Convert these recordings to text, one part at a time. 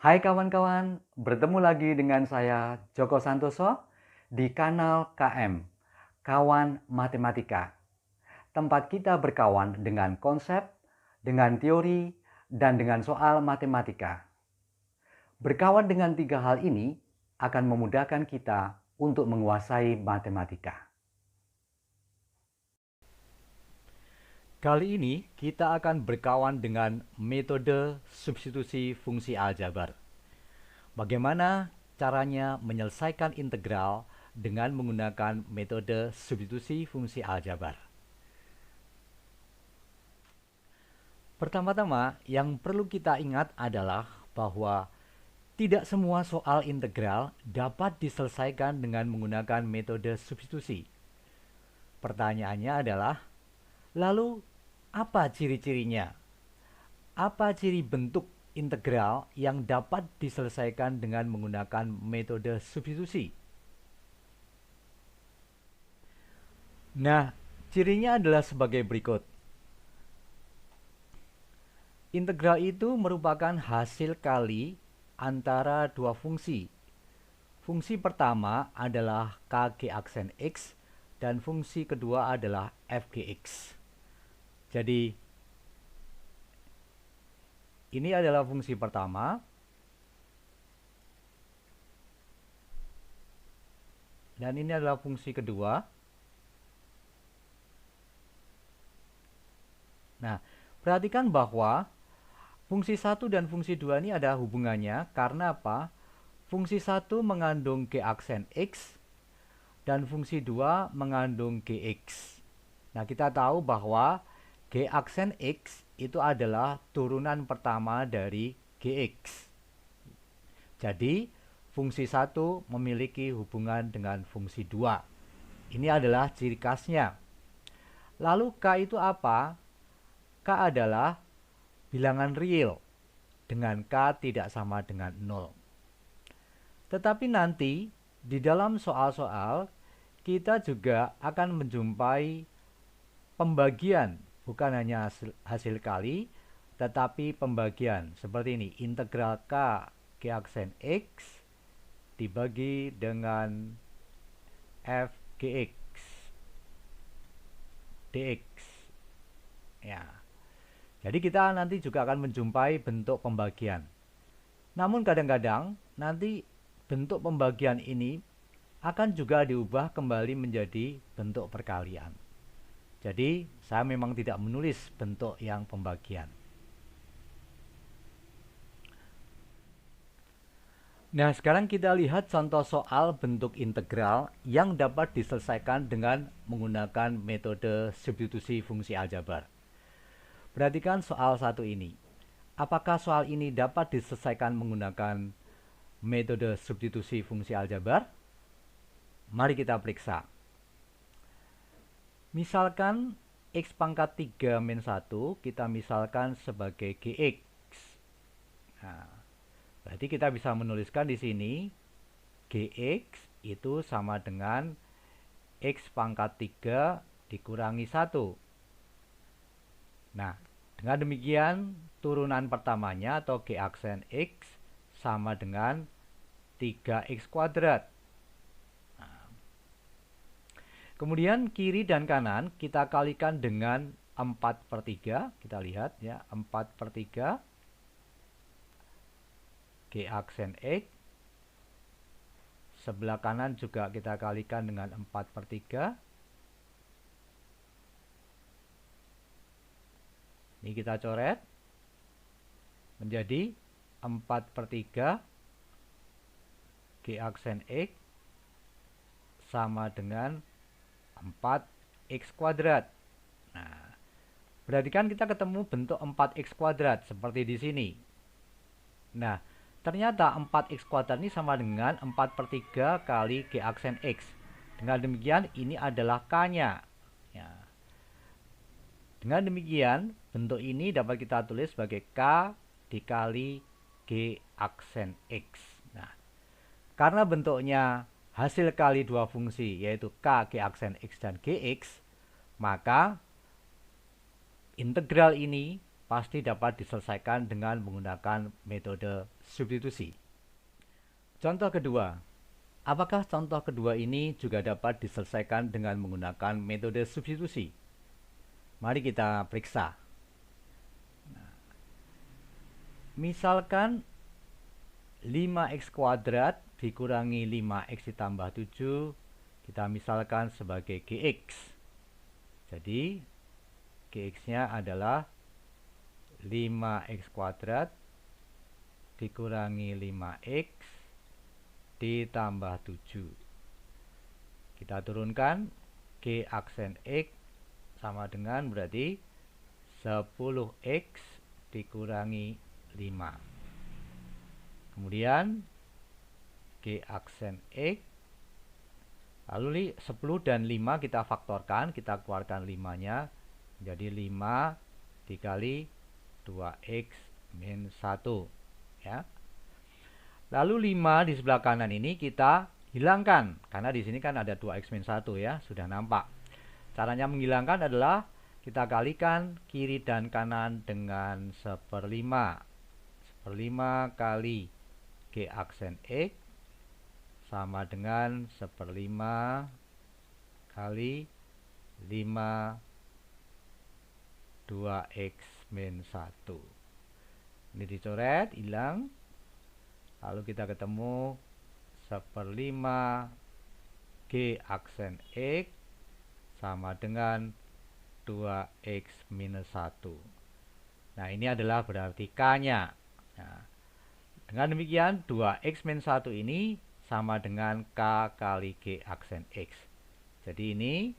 Hai kawan-kawan, bertemu lagi dengan saya Joko Santoso di kanal KM, Kawan Matematika. Tempat kita berkawan dengan konsep, dengan teori, dan dengan soal matematika. Berkawan dengan tiga hal ini akan memudahkan kita untuk menguasai matematika. Kali ini kita akan berkawan dengan metode substitusi fungsi aljabar. Bagaimana caranya menyelesaikan integral dengan menggunakan metode substitusi fungsi aljabar? Pertama-tama, yang perlu kita ingat adalah bahwa tidak semua soal integral dapat diselesaikan dengan menggunakan metode substitusi. Pertanyaannya adalah, lalu apa ciri-cirinya? Apa ciri bentuk integral yang dapat diselesaikan dengan menggunakan metode substitusi? Nah, cirinya adalah sebagai berikut. Integral itu merupakan hasil kali antara dua fungsi. Fungsi pertama adalah kg aksen x dan fungsi kedua adalah fgx. Jadi, ini adalah fungsi pertama. Dan ini adalah fungsi kedua. Nah, perhatikan bahwa fungsi 1 dan fungsi 2 ini ada hubungannya karena apa? Fungsi 1 mengandung g aksen x dan fungsi 2 mengandung gx. Nah, kita tahu bahwa g aksen x itu adalah turunan pertama dari gx. Jadi, fungsi 1 memiliki hubungan dengan fungsi 2. Ini adalah ciri khasnya. Lalu k itu apa? K adalah bilangan real dengan K tidak sama dengan 0. Tetapi nanti di dalam soal-soal kita juga akan menjumpai pembagian, bukan hanya hasil kali, tetapi pembagian seperti ini, integral K G aksen X dibagi dengan f Gx dx. Ya. Jadi kita nanti juga akan menjumpai bentuk pembagian. Namun kadang-kadang nanti bentuk pembagian ini akan juga diubah kembali menjadi bentuk perkalian. Jadi saya memang tidak menulis bentuk yang pembagian. Nah, sekarang kita lihat contoh soal bentuk integral yang dapat diselesaikan dengan menggunakan metode substitusi fungsi aljabar. Perhatikan soal satu ini. Apakah soal ini dapat diselesaikan menggunakan metode substitusi fungsi aljabar? Mari kita periksa. Misalkan x pangkat 3 min 1 kita misalkan sebagai gx. Nah, berarti kita bisa menuliskan di sini gx itu sama dengan x pangkat 3 dikurangi 1. Nah, dengan demikian turunan pertamanya atau g aksen x sama dengan 3x kuadrat. Nah, kemudian kiri dan kanan kita kalikan dengan 4/3. Kita lihat ya, 4/3 g aksen x. Sebelah kanan juga kita kalikan dengan 4/3. Ini kita coret menjadi 4/3 G aksen X sama dengan 4x kuadrat. Nah, berarti kan kita ketemu bentuk 4x kuadrat seperti di sini. Nah, ternyata 4x kuadrat ini sama dengan 4/3 kali G aksen X. Dengan demikian ini adalah K-nya. Ya. Dengan demikian, bentuk ini dapat kita tulis sebagai K dikali G aksen X. Nah, karena bentuknya hasil kali dua fungsi, yaitu K, G aksen X, dan Gx, maka integral ini pasti dapat diselesaikan dengan menggunakan metode substitusi. Contoh kedua, apakah contoh kedua ini juga dapat diselesaikan dengan menggunakan metode substitusi? Mari kita periksa. Misalkan 5x kuadrat dikurangi 5x ditambah 7, kita misalkan sebagai gx. Jadi gx-nya adalah 5x kuadrat dikurangi 5x ditambah 7. Kita turunkan g aksen x sama dengan berarti 10x dikurangi 5. Kemudian G aksen X, lalu 10 dan 5 kita faktorkan, kita keluarkan 5-nya, jadi 5 dikali 2x min 1 ya. Lalu 5 di sebelah kanan ini kita hilangkan, karena di sini kan ada 2x min 1 ya, sudah nampak. Caranya menghilangkan adalah kita kalikan kiri dan kanan dengan 1/5. 1/5 kali G aksen X sama dengan 1/5 kali 5 2x min 1. Ini dicoret, hilang. Lalu kita ketemu 1/5 G aksen X sama dengan 2x minus 1. Nah, ini adalah berarti K-nya. Nah, dengan demikian 2x min 1 ini sama dengan K kali G aksen X. Jadi ini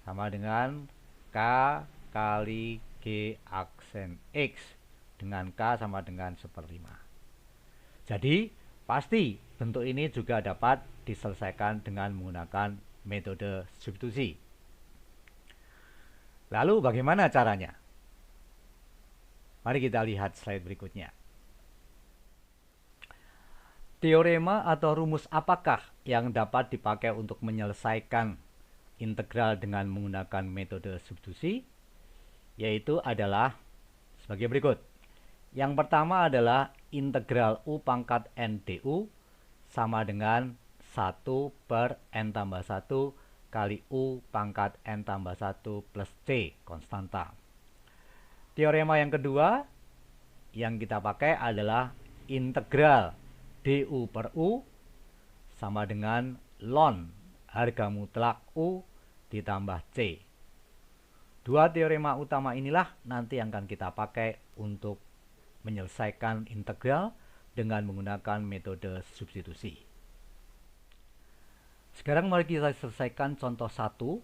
sama dengan K kali G aksen X, dengan K sama dengan 1/5. Jadi pasti bentuk ini juga dapat diselesaikan dengan menggunakan metode substitusi. Lalu bagaimana caranya? Mari kita lihat slide berikutnya. Teorema atau rumus apakah yang dapat dipakai untuk menyelesaikan integral dengan menggunakan metode substitusi? Yaitu adalah sebagai berikut. Yang pertama adalah integral u pangkat n du sama dengan 1/n tambah 1 kali u pangkat n tambah 1 plus c konstanta. Teorema yang kedua yang kita pakai adalah integral du per u sama dengan ln harga mutlak u ditambah c. Dua teorema utama inilah nanti yang akan kita pakai untuk menyelesaikan integral dengan menggunakan metode substitusi. Sekarang mari kita selesaikan contoh 1.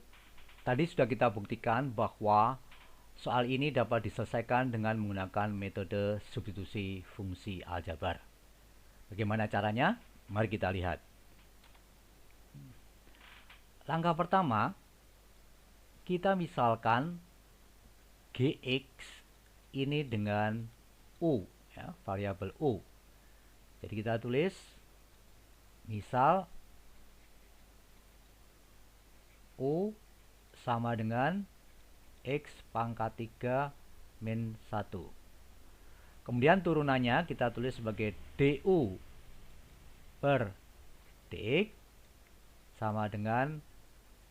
Tadi sudah kita buktikan bahwa soal ini dapat diselesaikan dengan menggunakan metode substitusi fungsi aljabar. Bagaimana caranya? Mari kita lihat. Langkah pertama, kita misalkan gx ini dengan u, ya, variabel u. Jadi kita tulis misal u sama dengan x pangkat 3 min 1. Kemudian turunannya kita tulis sebagai du per dx sama dengan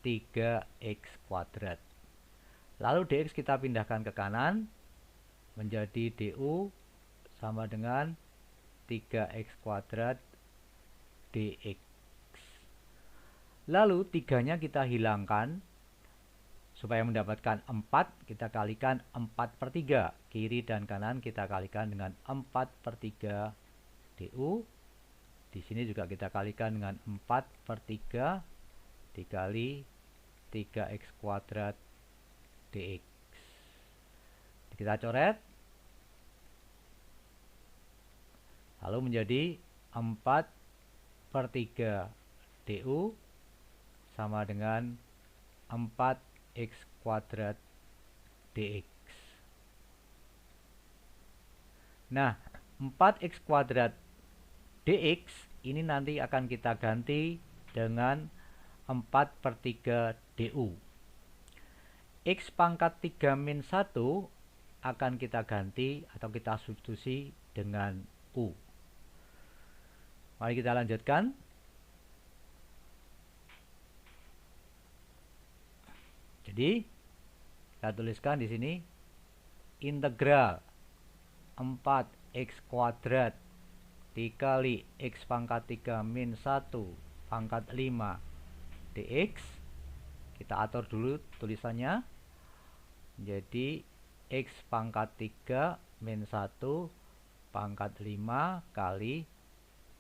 3x kuadrat. Lalu dx kita pindahkan ke kanan menjadi du sama dengan 3x kuadrat dx. Lalu 3-nya kita hilangkan. Supaya mendapatkan 4, kita kalikan 4/3. Kiri dan kanan kita kalikan dengan 4/3 du. Di sini juga kita kalikan dengan 4/3 dikali 3x kuadrat dx. Kita coret. Lalu menjadi 4/3 du sama dengan 4x kuadrat dx. Nah, 4x kuadrat dx ini nanti akan kita ganti dengan 4/3 du. X pangkat 3 min 1 akan kita ganti atau kita substitusi dengan U. Mari kita lanjutkan. Jadi, kita tuliskan di sini integral 4x kuadrat dikali x pangkat 3 min 1 pangkat 5 dx. Kita atur dulu tulisannya. Jadi x pangkat 3 min 1 pangkat 5 kali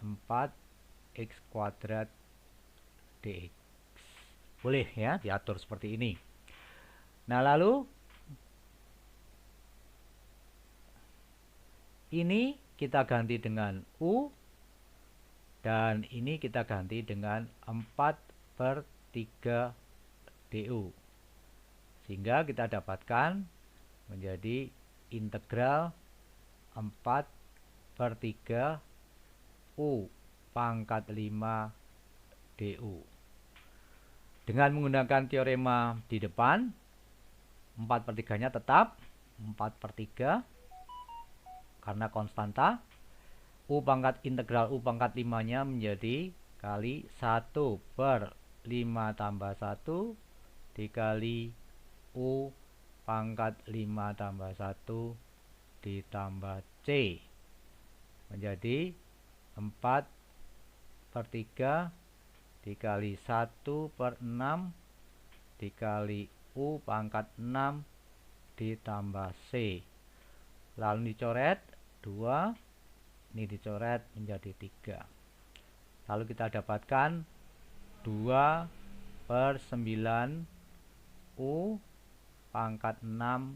4x kuadrat dx. Boleh ya diatur seperti ini. Nah, lalu ini kita ganti dengan U, dan ini kita ganti dengan 4/3 du. Sehingga kita dapatkan menjadi integral 4/3 U pangkat 5 du. Dengan menggunakan teorema di depan, 4/3-nya tetap 4/3 karena konstanta. U pangkat integral U pangkat 5-nya menjadi kali 1/5 tambah 1 dikali U pangkat 5 tambah 1 ditambah C. Menjadi 4/3 dikali 1/6 dikali U pangkat 6 ditambah C. Lalu dicoret 2, ini dicoret menjadi 3. Lalu kita dapatkan 2/9 U pangkat 6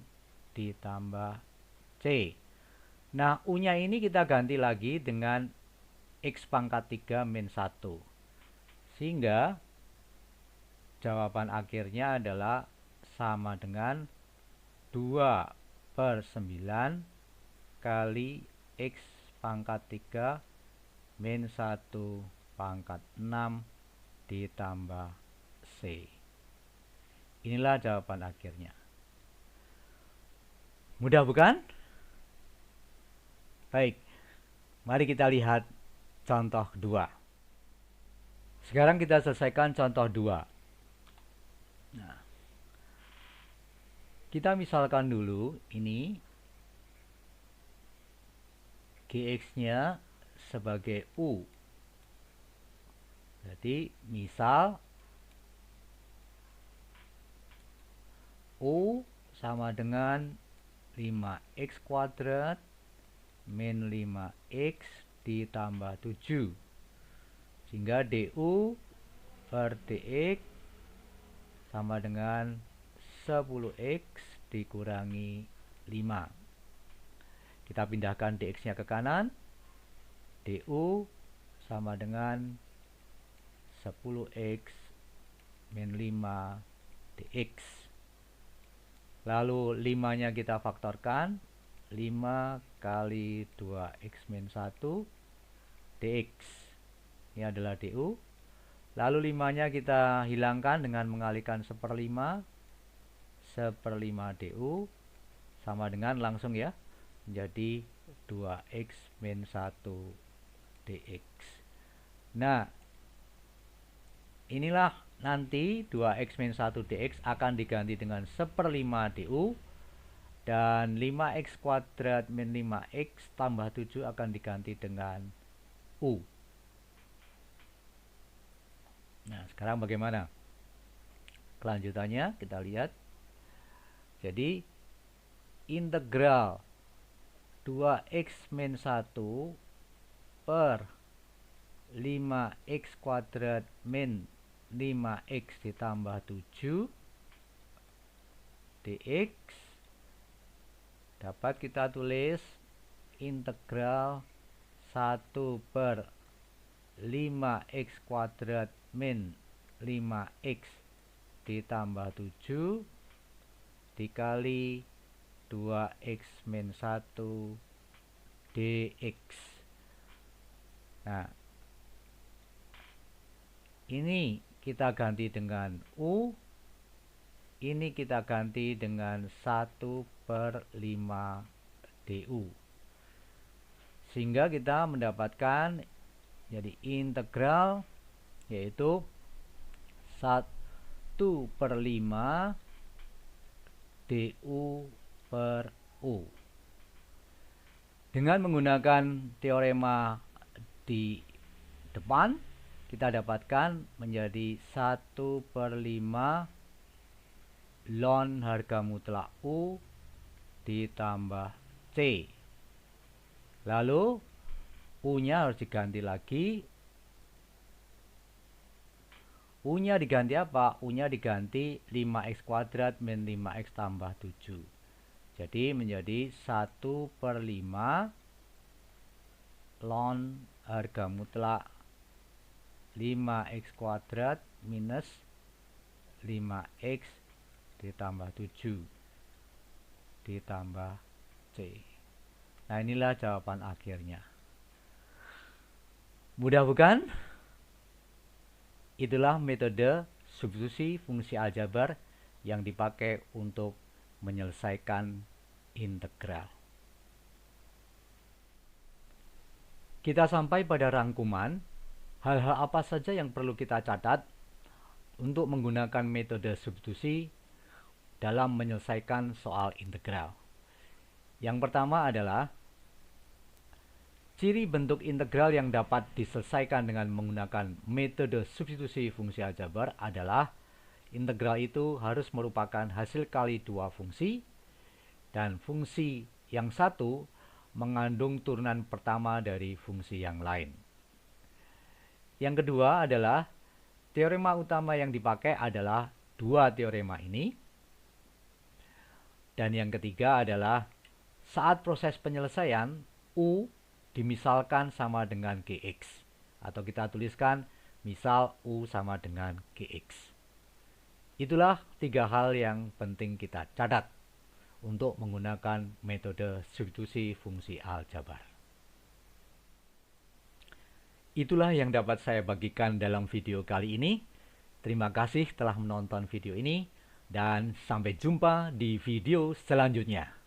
ditambah C. Nah, U-nya ini kita ganti lagi dengan X pangkat 3 min 1. Sehingga jawaban akhirnya adalah sama dengan 2/9 kali X pangkat 3 min 1 pangkat 6 ditambah C. Inilah jawaban akhirnya. Mudah bukan? Baik, mari kita lihat contoh kedua. Sekarang kita selesaikan contoh 2. Nah, kita misalkan dulu ini Gx-nya sebagai U. Jadi misal U sama dengan 5x kuadrat min 5x ditambah 7. Sehingga du per dx sama dengan 10x dikurangi 5. Kita pindahkan dx-nya ke kanan. Du sama dengan 10x min 5 dx. Lalu 5-nya kita faktorkan. 5 kali 2x min 1 dx. Ini adalah du. Lalu 5-nya kita hilangkan dengan mengalihkan 1/5. 1/5 du sama dengan langsung ya menjadi 2x min 1 dx. Nah, inilah nanti 2x min 1 dx akan diganti dengan 1/5 du. Dan 5x kuadrat min 5x tambah 7 akan diganti dengan U. Nah, sekarang bagaimana? Kelanjutannya kita lihat. Jadi, integral 2x min 1 per 5x kuadrat min 5x ditambah 7 dx dapat kita tulis integral 1/5x kuadrat min 5x ditambah 7 dikali 2x min 1 dx. Nah, ini kita ganti dengan U. ini kita ganti dengan 1/5 du. Sehingga kita mendapatkan jadi integral yaitu 1/5 du per u. Dengan menggunakan teorema di depan, kita dapatkan menjadi 1/5 ln harga mutlak U ditambah C. Lalu U-nya harus diganti lagi. U-nya diganti apa? U-nya diganti 5x kuadrat min 5x tambah 7. Jadi menjadi 1/5 ln harga mutlak 5x kuadrat minus 5x ditambah 7 ditambah C. Nah, inilah jawaban akhirnya. Mudah bukan? Itulah metode substitusi fungsi aljabar yang dipakai untuk menyelesaikan integral. Kita sampai pada rangkuman. Hal-hal apa saja yang perlu kita catat untuk menggunakan metode substitusi dalam menyelesaikan soal integral. Yang pertama adalah ciri bentuk integral yang dapat diselesaikan dengan menggunakan metode substitusi fungsi aljabar adalah integral itu harus merupakan hasil kali dua fungsi dan fungsi yang satu mengandung turunan pertama dari fungsi yang lain. Yang kedua adalah teorema utama yang dipakai adalah dua teorema ini. Dan yang ketiga adalah saat proses penyelesaian U dimisalkan sama dengan Gx. Atau kita tuliskan misal U sama dengan Gx. Itulah tiga hal yang penting kita catat untuk menggunakan metode substitusi fungsi aljabar. Itulah yang dapat saya bagikan dalam video kali ini. Terima kasih telah menonton video ini. Dan sampai jumpa di video selanjutnya.